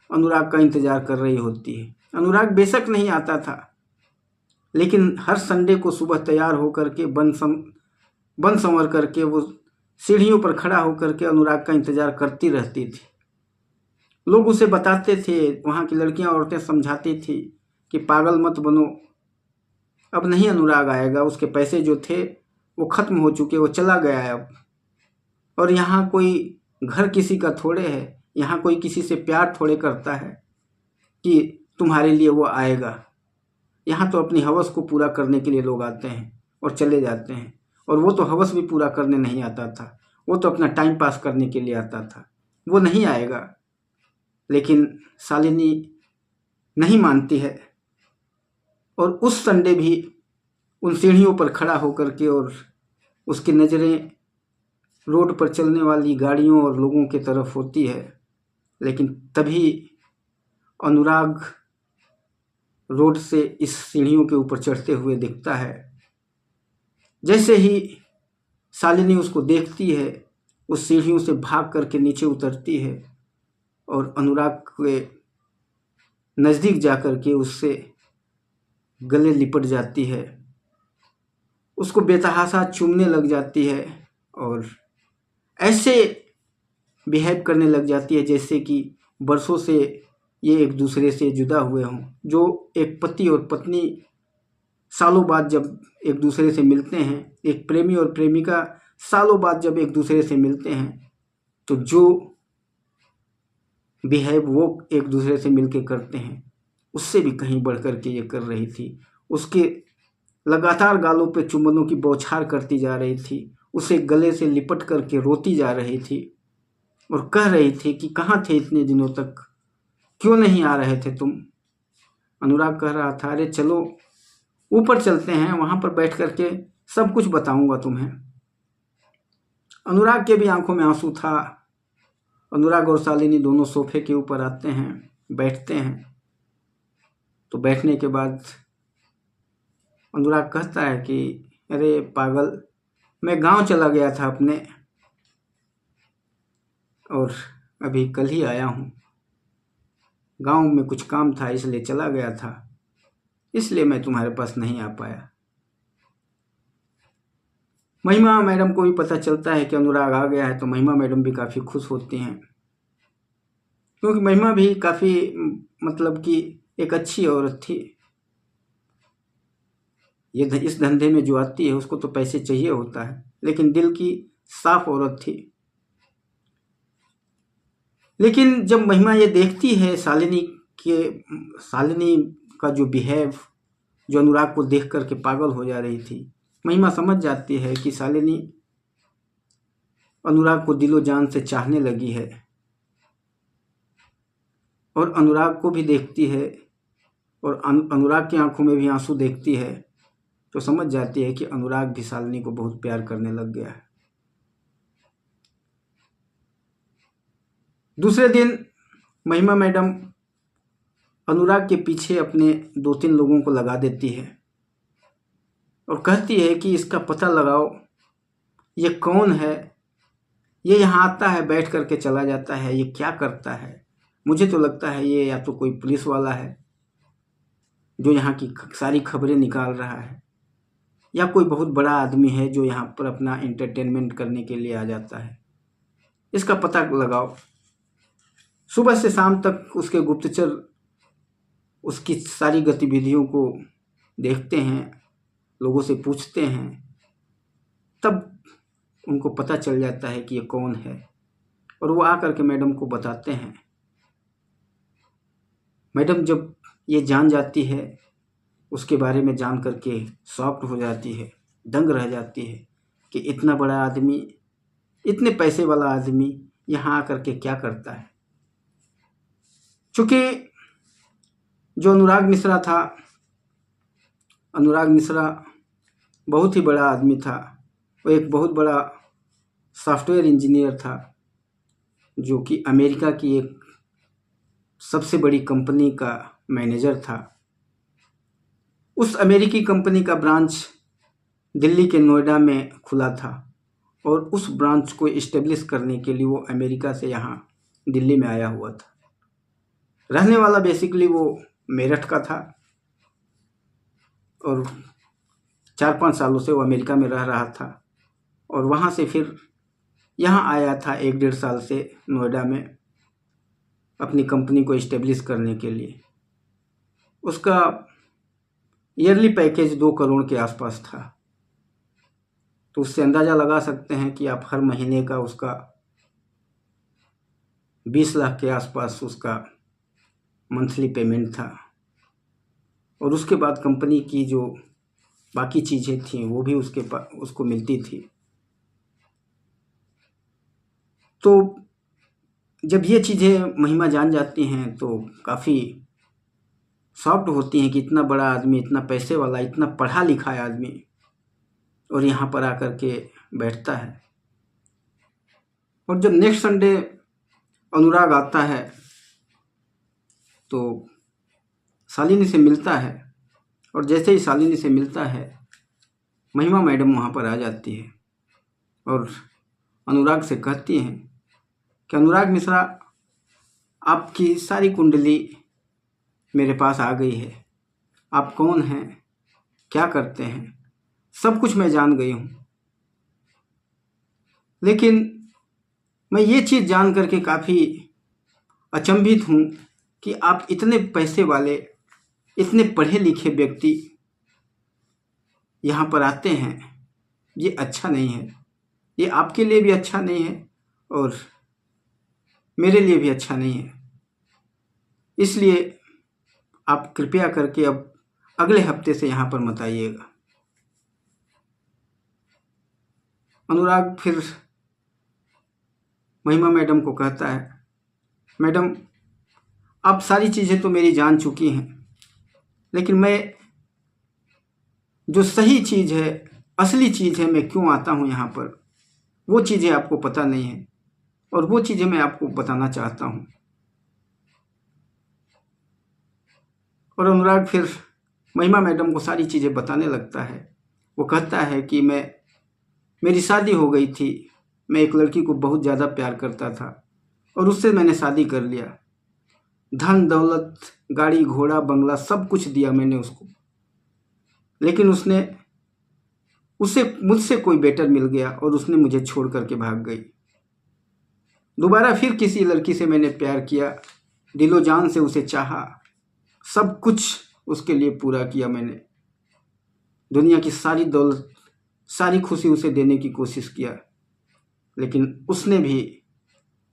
अनुराग का इंतजार कर रही होती है। अनुराग बेशक नहीं आता था, लेकिन हर संडे को सुबह तैयार होकर के बन संवर करके वो सीढ़ियों पर खड़ा होकर के अनुराग का इंतजार करती रहती थी। लोग उसे बताते थे, वहाँ की लड़कियां औरतें समझाती थी कि पागल मत बनो, अब नहीं अनुराग आएगा, उसके पैसे जो थे वो ख़त्म हो चुके, वो चला गया है अब। और यहाँ कोई घर किसी का थोड़े है, यहाँ कोई किसी से प्यार थोड़े करता है कि तुम्हारे लिए वो आएगा। यहाँ तो अपनी हवस को पूरा करने के लिए लोग आते हैं और चले जाते हैं, और वो तो हवस भी पूरा करने नहीं आता था, वो तो अपना टाइम पास करने के लिए आता था, वो नहीं आएगा। लेकिन शालिनी नहीं मानती है, और उस संडे भी उन सीढ़ियों पर खड़ा होकर के, और उसकी नज़रें रोड पर चलने वाली गाड़ियों और लोगों की तरफ होती है। लेकिन तभी अनुराग रोड से इस सीढ़ियों के ऊपर चढ़ते हुए दिखता है। जैसे ही शालिनी उसको देखती है, उस सीढ़ियों से भाग करके नीचे उतरती है और अनुराग के नज़दीक जाकर के उससे गले लिपट जाती है, उसको बेतहाशा चूमने लग जाती है और ऐसे बिहेव करने लग जाती है जैसे कि बरसों से ये एक दूसरे से जुदा हुए हों। जो एक पति और पत्नी सालों बाद जब एक दूसरे से मिलते हैं, एक प्रेमी और प्रेमिका सालों बाद जब एक दूसरे से मिलते हैं, तो जो बिहेव वो एक दूसरे से मिलके करते हैं, उससे भी कहीं बढ़ कर के ये कर रही थी। उसके लगातार गालों पे चुंबनों की बौछार करती जा रही थी, उसे गले से लिपट करके रोती जा रही थी और कह रही थी कि कहाँ थे इतने दिनों तक, क्यों नहीं आ रहे थे तुम। अनुराग कह रहा था, अरे चलो ऊपर चलते हैं, वहाँ पर बैठ करके सब कुछ बताऊंगा तुम्हें। अनुराग के भी आंखों में आंसू था। अनुराग और शालिनी दोनों सोफे के ऊपर आते हैं, बैठते हैं। तो बैठने के बाद अनुराग कहता है कि अरे पागल, मैं गांव चला गया था अपने, और अभी कल ही आया हूँ। गांव में कुछ काम था इसलिए चला गया था, इसलिए मैं तुम्हारे पास नहीं आ पाया। महिमा मैडम को भी पता चलता है कि अनुराग आ गया है, तो महिमा मैडम भी काफ़ी खुश होती हैं, क्योंकि महिमा भी काफ़ी मतलब कि एक अच्छी औरत थी। ये इस धंधे में जो आती है उसको तो पैसे चाहिए होता है, लेकिन दिल की साफ औरत थी। लेकिन जब महिमा ये देखती है शालिनी का जो बिहेव, जो अनुराग को देख करके पागल हो जा रही थी, महिमा समझ जाती है कि शालिनी अनुराग को दिलो जान से चाहने लगी है, और अनुराग को भी देखती है और अनुराग की आंखों में भी आंसू देखती है, तो समझ जाती है कि अनुराग भी शालिनी को बहुत प्यार करने लग गया है। दूसरे दिन महिमा मैडम अनुराग के पीछे अपने 2-3 लोगों को लगा देती है और कहती है कि इसका पता लगाओ, ये कौन है, ये यहाँ आता है बैठ करके चला जाता है, ये क्या करता है। मुझे तो लगता है ये या तो कोई पुलिस वाला है जो यहाँ की सारी खबरें निकाल रहा है, या कोई बहुत बड़ा आदमी है जो यहाँ पर अपना एंटरटेनमेंट करने के लिए आ जाता है। इसका पता लगाओ। सुबह से शाम तक उसके गुप्तचर उसकी सारी गतिविधियों को देखते हैं, लोगों से पूछते हैं, तब उनको पता चल जाता है कि ये कौन है, और वो आकर के मैडम को बताते हैं। मैडम जब ये जान जाती है, उसके बारे में जान करके शॉक्ड हो जाती है, दंग रह जाती है कि इतना बड़ा आदमी, इतने पैसे वाला आदमी यहाँ आकर के क्या करता है। चूँकि जो अनुराग मिश्रा था, अनुराग मिश्रा बहुत ही बड़ा आदमी था। वो एक बहुत बड़ा सॉफ्टवेयर इंजीनियर था, जो कि अमेरिका की एक सबसे बड़ी कंपनी का मैनेजर था। उस अमेरिकी कंपनी का ब्रांच दिल्ली के नोएडा में खुला था, और उस ब्रांच को इस्टेब्लिश करने के लिए वो अमेरिका से यहाँ दिल्ली में आया हुआ था। रहने वाला बेसिकली वो मेरठ का था, और 4-5 सालों से वो अमेरिका में रह रहा था, और वहाँ से फिर यहाँ आया था 1-1.5 साल से नोएडा में अपनी कंपनी को इस्टेब्लिश करने के लिए। उसका ईयरली पैकेज 2 करोड़ के आसपास था। तो उससे अंदाज़ा लगा सकते हैं कि आप हर महीने का उसका 20 लाख के आसपास उसका मंथली पेमेंट था। और उसके बाद कंपनी की जो बाकी चीज़ें थीं वो भी उसको मिलती थी। तो जब ये चीज़ें महिमा जान जाती हैं तो काफ़ी शॉक्ड होती हैं कि इतना बड़ा आदमी, इतना पैसे वाला, इतना पढ़ा लिखा है आदमी, और यहाँ पर आकर के बैठता है। और जब नेक्स्ट संडे अनुराग आता है तो शालिनी से मिलता है, और जैसे ही शालिनी से मिलता है महिमा मैडम वहाँ पर आ जाती है और अनुराग से कहती हैं कि अनुराग मिश्रा, आपकी सारी कुंडली मेरे पास आ गई है। आप कौन हैं, क्या करते हैं, सब कुछ मैं जान गई हूँ। लेकिन मैं ये चीज़ जान करके काफ़ी अचंभित हूँ कि आप इतने पैसे वाले, इतने पढ़े लिखे व्यक्ति यहाँ पर आते हैं। ये अच्छा नहीं है, ये आपके लिए भी अच्छा नहीं है और मेरे लिए भी अच्छा नहीं है। इसलिए आप कृपया करके अब अगले हफ्ते से यहाँ पर मत आइएगा। अनुराग फिर महिमा मैडम को कहता है, मैडम आप सारी चीज़ें तो मेरी जान चुकी हैं, लेकिन मैं जो सही चीज़ है, असली चीज़ है, मैं क्यों आता हूँ यहाँ पर, वो चीज़ें आपको पता नहीं है और वो चीज़ें मैं आपको बताना चाहता हूँ। और अनुराग फिर महिमा मैडम को सारी चीज़ें बताने लगता है। वो कहता है कि मेरी शादी हो गई थी, मैं एक लड़की को बहुत ज़्यादा प्यार करता था और उससे मैंने शादी कर लिया। धन दौलत, गाड़ी घोड़ा बंगला सब कुछ दिया मैंने उसको, लेकिन उसे मुझसे कोई बेटर मिल गया और उसने मुझे छोड़ करके भाग गई। दोबारा फिर किसी लड़की से मैंने प्यार किया, दिलो जान से उसे चाहा, सब कुछ उसके लिए पूरा किया मैंने। दुनिया की सारी दौलत, सारी खुशी उसे देने की कोशिश किया, लेकिन उसने भी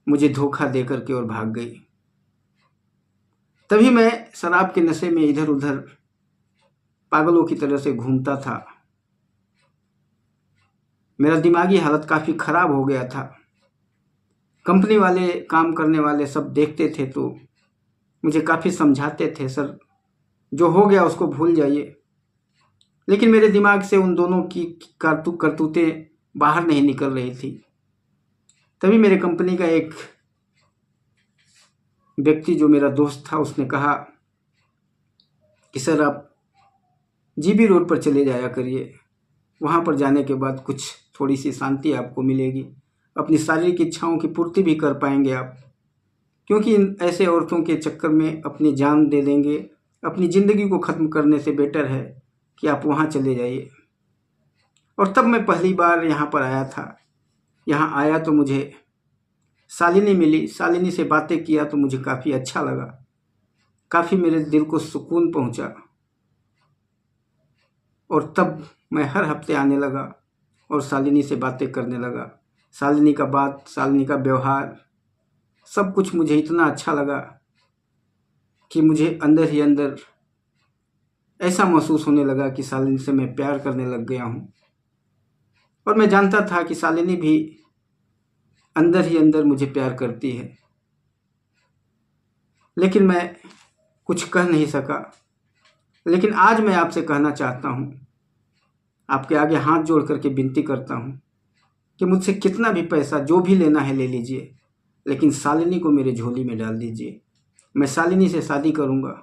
मुझे धोखा दे करके और भाग गई। तभी मैं शराब के नशे में इधर उधर पागलों की तरह से घूमता था। मेरा दिमागी हालत काफ़ी ख़राब हो गया था। कंपनी वाले, काम करने वाले सब देखते थे तो मुझे काफ़ी समझाते थे, सर जो हो गया उसको भूल जाइए, लेकिन मेरे दिमाग से उन दोनों की करतूतें बाहर नहीं निकल रही थी। तभी मेरे कंपनी का एक व्यक्ति जो मेरा दोस्त था, उसने कहा कि सर आप जीबी रोड पर चले जाया करिए, वहाँ पर जाने के बाद कुछ थोड़ी सी शांति आपको मिलेगी, अपनी शारीरिक इच्छाओं की पूर्ति भी कर पाएंगे आप, क्योंकि इन ऐसे औरतों के चक्कर में अपनी जान दे देंगे। अपनी ज़िंदगी को ख़त्म करने से बेटर है कि आप वहाँ चले जाइए। और तब मैं पहली बार यहाँ पर आया था। यहाँ आया तो मुझे शालिनी मिली, शालिनी से बातें किया तो मुझे काफ़ी अच्छा लगा, काफ़ी मेरे दिल को सुकून पहुँचा। और तब मैं हर हफ्ते आने लगा और शालिनी से बातें करने लगा। शालिनी का बात, शालिनी का व्यवहार, सब कुछ मुझे इतना अच्छा लगा कि मुझे अंदर ही अंदर ऐसा महसूस होने लगा कि शालिनी से मैं प्यार करने लग गया हूँ। और मैं जानता था कि शालिनी भी अंदर ही अंदर मुझे प्यार करती है, लेकिन मैं कुछ कह नहीं सका। लेकिन आज मैं आपसे कहना चाहता हूँ, आपके आगे हाथ जोड़ करके विनती करता हूँ कि मुझसे कितना भी पैसा जो भी लेना है ले लीजिए, लेकिन शालिनी को मेरे झोली में डाल दीजिए। मैं शालिनी से शादी करूँगा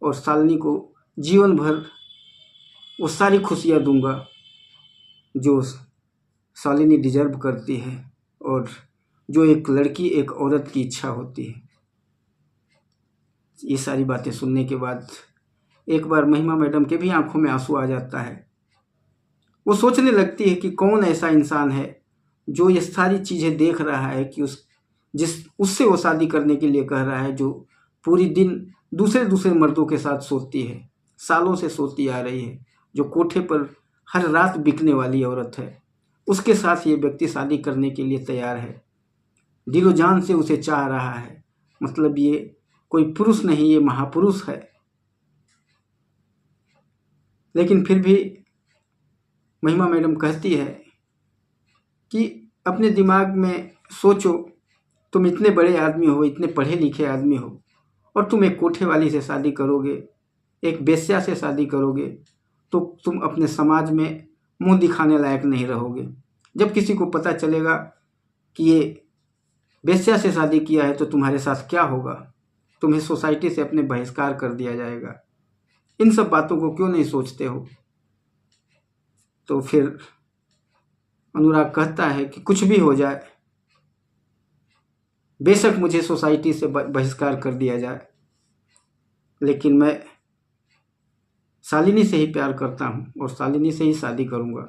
और शालिनी को जीवन भर वो सारी खुशियाँ दूंगा जो शालिनी डिजर्व करती है और जो एक लड़की, एक औरत की इच्छा होती है। ये सारी बातें सुनने के बाद एक बार महिमा मैडम के भी आंखों में आंसू आ जाता है। वो सोचने लगती है कि कौन ऐसा इंसान है जो ये सारी चीज़ें देख रहा है कि उससे वो शादी करने के लिए कह रहा है, जो पूरी दिन दूसरे दूसरे मर्दों के साथ सोती है, सालों से सोती आ रही है। जो कोठे पर हर रात बिकने वाली औरत है, उसके साथ ये व्यक्ति शादी करने के लिए तैयार है, दिलो जान से उसे चाह रहा है। मतलब ये कोई पुरुष नहीं, ये महापुरुष है। लेकिन फिर भी महिमा मैडम कहती है कि अपने दिमाग में सोचो, तुम इतने बड़े आदमी हो, इतने पढ़े लिखे आदमी हो, और तुम एक कोठे वाली से शादी करोगे, एक वेश्या से शादी करोगे, तो तुम अपने समाज में मुंह दिखाने लायक नहीं रहोगे। जब किसी को पता चलेगा कि ये वेश्या से शादी किया है तो तुम्हारे साथ क्या होगा? तुम्हें सोसाइटी से अपने बहिष्कार कर दिया जाएगा। इन सब बातों को क्यों नहीं सोचते हो? तो फिर अनुराग कहता है कि कुछ भी हो जाए, बेशक मुझे सोसाइटी से बहिष्कार कर दिया जाए, लेकिन मैं शालिनी से ही प्यार करता हूँ और शालिनी से ही शादी करूँगा,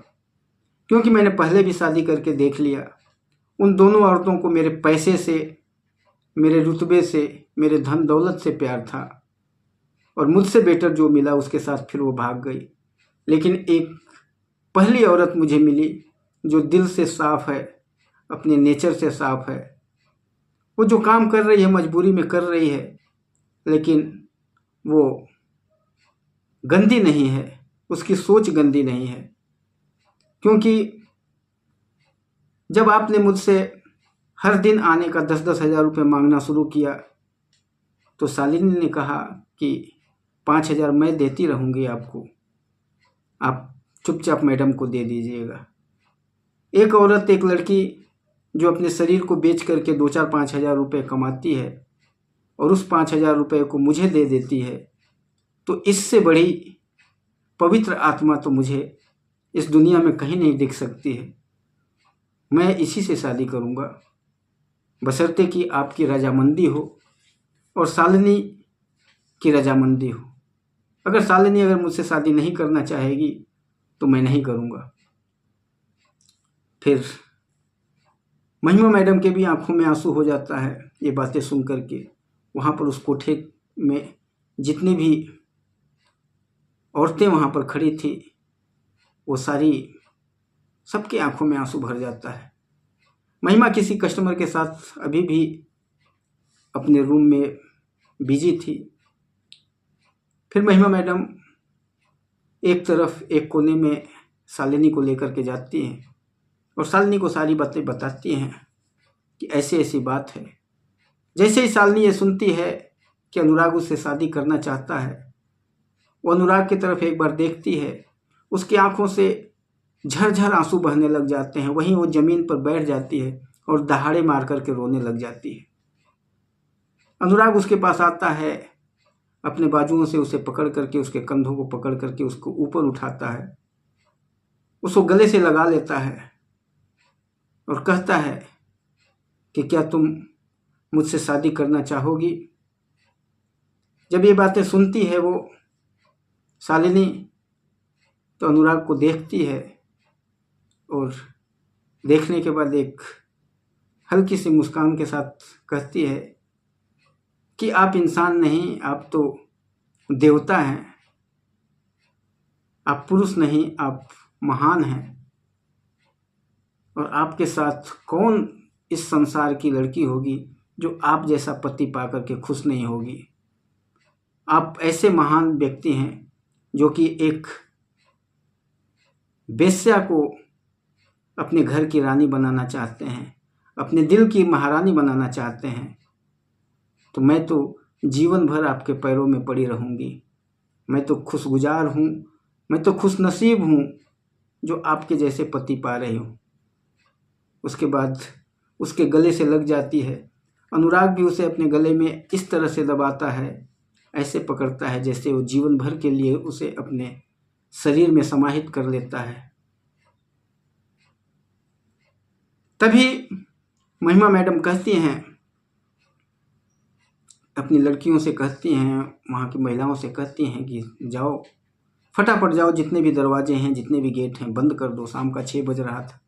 क्योंकि मैंने पहले भी शादी करके देख लिया। उन दोनों औरतों को मेरे पैसे से, मेरे रुतबे से, मेरे धन दौलत से प्यार था, और मुझसे बेटर जो मिला उसके साथ फिर वो भाग गई। लेकिन एक पहली औरत मुझे मिली जो दिल से साफ है, अपने नेचर से साफ है। वो जो काम कर रही है मजबूरी में कर रही है, लेकिन वो गंदी नहीं है, उसकी सोच गंदी नहीं है। क्योंकि जब आपने मुझसे हर दिन आने का 10-10 हज़ार रुपये मांगना शुरू किया तो शालिनी ने कहा कि 5,000 मैं देती रहूँगी आपको, आप चुपचाप मैडम को दे दीजिएगा। एक औरत, एक लड़की जो अपने शरीर को बेच करके 2-4-5 हज़ार रुपये कमाती है और उस 5,000 रुपये को मुझे दे देती है, तो इससे बड़ी पवित्र आत्मा तो मुझे इस दुनिया में कहीं नहीं दिख सकती है। मैं इसी से शादी करूँगा, बशर्ते कि आपकी रजामंदी हो और शालिनी की रजामंदी हो। अगर शालिनी अगर मुझसे शादी नहीं करना चाहेगी तो मैं नहीं करूँगा। फिर महिमा मैडम के भी आंखों में आंसू हो जाता है ये बातें सुन करके। वहाँ पर उस कोठे में जितनी भी औरतें वहाँ पर खड़ी थी, वो सारी, सबकी आंखों में आंसू भर जाता है। महिमा किसी कस्टमर के साथ अभी भी अपने रूम में बिजी थी। फिर महिमा मैडम एक तरफ, एक कोने में शालिनी को लेकर के जाती हैं और शालिनी को सारी बातें बताती हैं कि ऐसी ऐसी बात है। जैसे ही शालिनी ये सुनती है कि अनुराग उससे शादी करना चाहता है, वो अनुराग की तरफ एक बार देखती है, उसकी आंखों से झरझर आंसू बहने लग जाते हैं। वहीं वो ज़मीन पर बैठ जाती है और दहाड़े मार करके रोने लग जाती है। अनुराग उसके पास आता है, अपने बाजुओं से उसे पकड़ करके, उसके कंधों को पकड़ करके उसको ऊपर उठाता है, उसको गले से लगा लेता है और कहता है कि क्या तुम मुझसे शादी करना चाहोगी? जब ये बातें सुनती है वो शालिनी, तो अनुराग को देखती है और देखने के बाद एक हल्की सी मुस्कान के साथ कहती है कि आप इंसान नहीं, आप तो देवता हैं, आप पुरुष नहीं, आप महान हैं, और आपके साथ कौन इस संसार की लड़की होगी जो आप जैसा पति पाकर के खुश नहीं होगी। आप ऐसे महान व्यक्ति हैं जो कि एक वेश्या को अपने घर की रानी बनाना चाहते हैं, अपने दिल की महारानी बनाना चाहते हैं। तो मैं तो जीवन भर आपके पैरों में पड़ी रहूँगी। मैं तो खुशगुजार हूँ, मैं तो खुश नसीब हूँ जो आपके जैसे पति पा रही हूँ। उसके बाद उसके गले से लग जाती है। अनुराग भी उसे अपने गले में इस तरह से दबाता है, ऐसे पकड़ता है जैसे वो जीवन भर के लिए उसे अपने शरीर में समाहित कर लेता है। तभी महिमा मैडम कहती हैं, अपनी लड़कियों से कहती हैं, वहाँ की महिलाओं से कहती हैं कि जाओ, फटाफट जाओ, जितने भी दरवाजे हैं, जितने भी गेट हैं, बंद कर दो। शाम का 6 बज रहा था,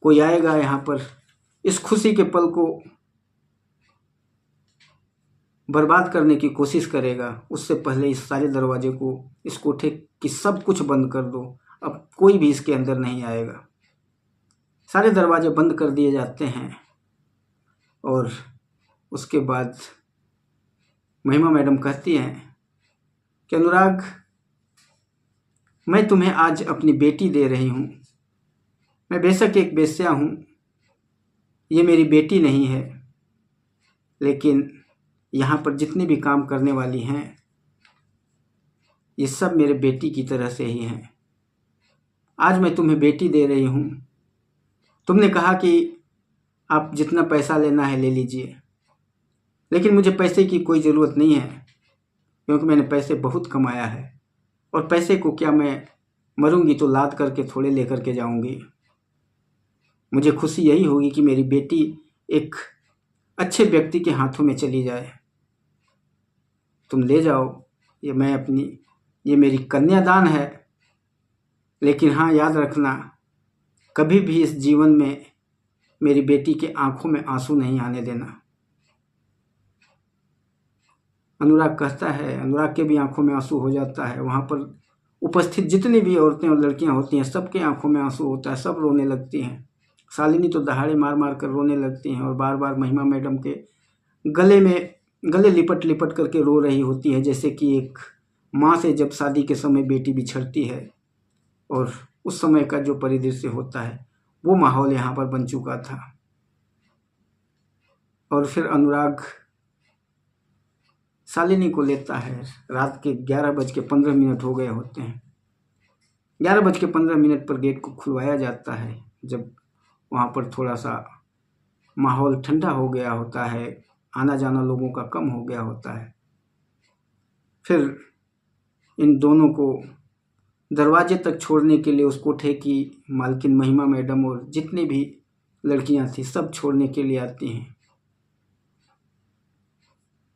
कोई आएगा यहाँ पर इस खुशी के पल को बर्बाद करने की कोशिश करेगा, उससे पहले इस सारे दरवाजे को, इस कोठे की सब कुछ बंद कर दो। अब कोई भी इसके अंदर नहीं आएगा। सारे दरवाजे बंद कर दिए जाते हैं और उसके बाद महिमा मैडम कहती हैं कि अनुराग, मैं तुम्हें आज अपनी बेटी दे रही हूँ। मैं बेशक एक वेश्या हूँ, ये मेरी बेटी नहीं है, लेकिन यहाँ पर जितनी भी काम करने वाली हैं ये सब मेरे बेटी की तरह से ही हैं। आज मैं तुम्हें बेटी दे रही हूँ। तुमने कहा कि आप जितना पैसा लेना है ले लीजिए, लेकिन मुझे पैसे की कोई ज़रूरत नहीं है, क्योंकि मैंने पैसे बहुत कमाया है और पैसे को क्या मैं मरूंगी तो लाद करके थोड़े लेकर के जाऊंगी। मुझे खुशी यही होगी कि मेरी बेटी एक अच्छे व्यक्ति के हाथों में चली जाए। तुम ले जाओ, ये मेरी कन्यादान है, लेकिन हाँ याद रखना, कभी भी इस जीवन में मेरी बेटी के आंखों में आंसू नहीं आने देना। अनुराग कहता है, अनुराग के भी आंखों में आंसू हो जाता है। वहाँ पर उपस्थित जितनी भी औरतें और लड़कियां होती हैं सबके आंखों में आंसू होता है, सब रोने लगती हैं। शालिनी तो दहाड़े मार मार कर रोने लगती हैं और बार बार महिमा मैडम के गले लिपट लिपट करके रो रही होती है, जैसे कि एक माँ से जब शादी के समय बेटी बिछड़ती है और उस समय का जो परिदृश्य होता है वो माहौल यहाँ पर बन चुका था। और फिर अनुराग शालिनी को लेता है। रात के 11:15 हो गए होते हैं। 11:15 पर गेट को खुलवाया जाता है। जब वहाँ पर थोड़ा सा माहौल ठंडा हो गया होता है, आना जाना लोगों का कम हो गया होता है, फिर इन दोनों को दरवाजे तक छोड़ने के लिए उस कोठे की मालकिन महिमा मैडम और जितनी भी लड़कियां थी सब छोड़ने के लिए आती हैं।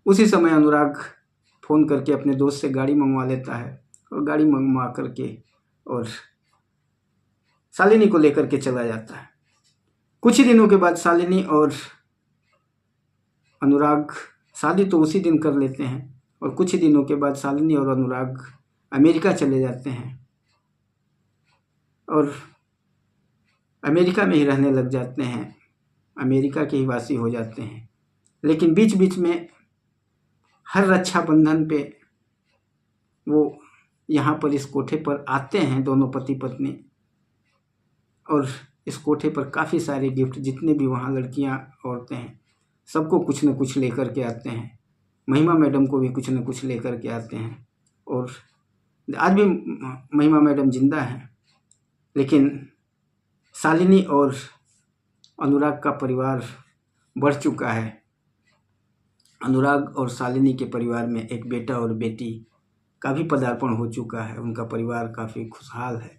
उसी समय अनुराग फ़ोन करके अपने दोस्त से गाड़ी मंगवा लेता है और गाड़ी मंगवा करके और शालिनी को लेकर के चला जाता है। कुछ ही दिनों के बाद शालिनी और अनुराग शादी तो उसी दिन कर लेते हैं और कुछ ही दिनों के बाद शालिनी और अनुराग अमेरिका चले जाते हैं और अमेरिका में ही रहने लग जाते हैं, अमेरिका के ही वासी हो जाते हैं। लेकिन बीच बीच में हर रक्षाबंधन पे वो यहाँ पर इस कोठे पर आते हैं, दोनों पति पत्नी, और इस कोठे पर काफ़ी सारे गिफ्ट, जितने भी वहाँ लड़कियाँ औरतें हैं सबको कुछ न कुछ लेकर के आते हैं। महिमा मैडम को भी कुछ न कुछ लेकर के आते हैं और आज भी महिमा मैडम जिंदा हैं, लेकिन शालिनी और अनुराग का परिवार बढ़ चुका है। अनुराग और शालिनी के परिवार में एक बेटा और बेटी का भी पदार्पण हो चुका है। उनका परिवार काफ़ी खुशहाल है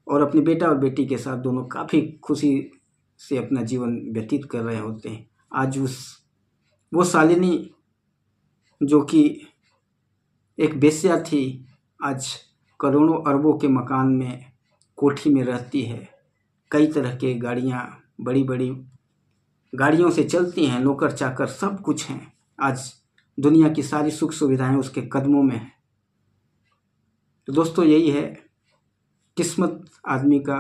और अपने बेटा और बेटी के साथ दोनों काफ़ी खुशी से अपना जीवन व्यतीत कर रहे होते हैं। आज वो शालिनी जो कि एक वेश्या थी, आज करोड़ों अरबों के मकान में, कोठी में रहती है। कई तरह के गाड़ियाँ, बड़ी बड़ी गाड़ियों से चलती हैं, नौकर चाकर सब कुछ हैं। आज दुनिया की सारी सुख सुविधाएं उसके कदमों में हैं। तो दोस्तों यही है, किस्मत आदमी का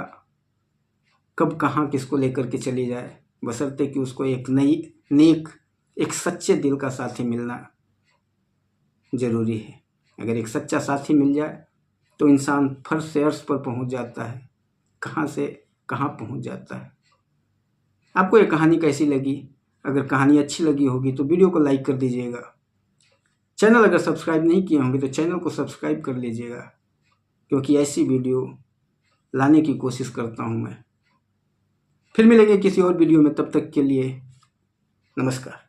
कब कहाँ किसको लेकर के चली जाए, बशर्ते कि उसको एक नेक एक सच्चे दिल का साथी मिलना ज़रूरी है। अगर एक सच्चा साथी मिल जाए तो इंसान फर्श से अर्श पर पहुंच जाता है, कहाँ से कहाँ पहुंच जाता है। आपको ये कहानी कैसी लगी? अगर कहानी अच्छी लगी होगी तो वीडियो को लाइक कर दीजिएगा। चैनल अगर सब्सक्राइब नहीं किए होंगे तो चैनल को सब्सक्राइब कर लीजिएगा, क्योंकि ऐसी वीडियो लाने की कोशिश करता हूँ मैं। फिर मिलेंगे किसी और वीडियो में, तब तक के लिए नमस्कार।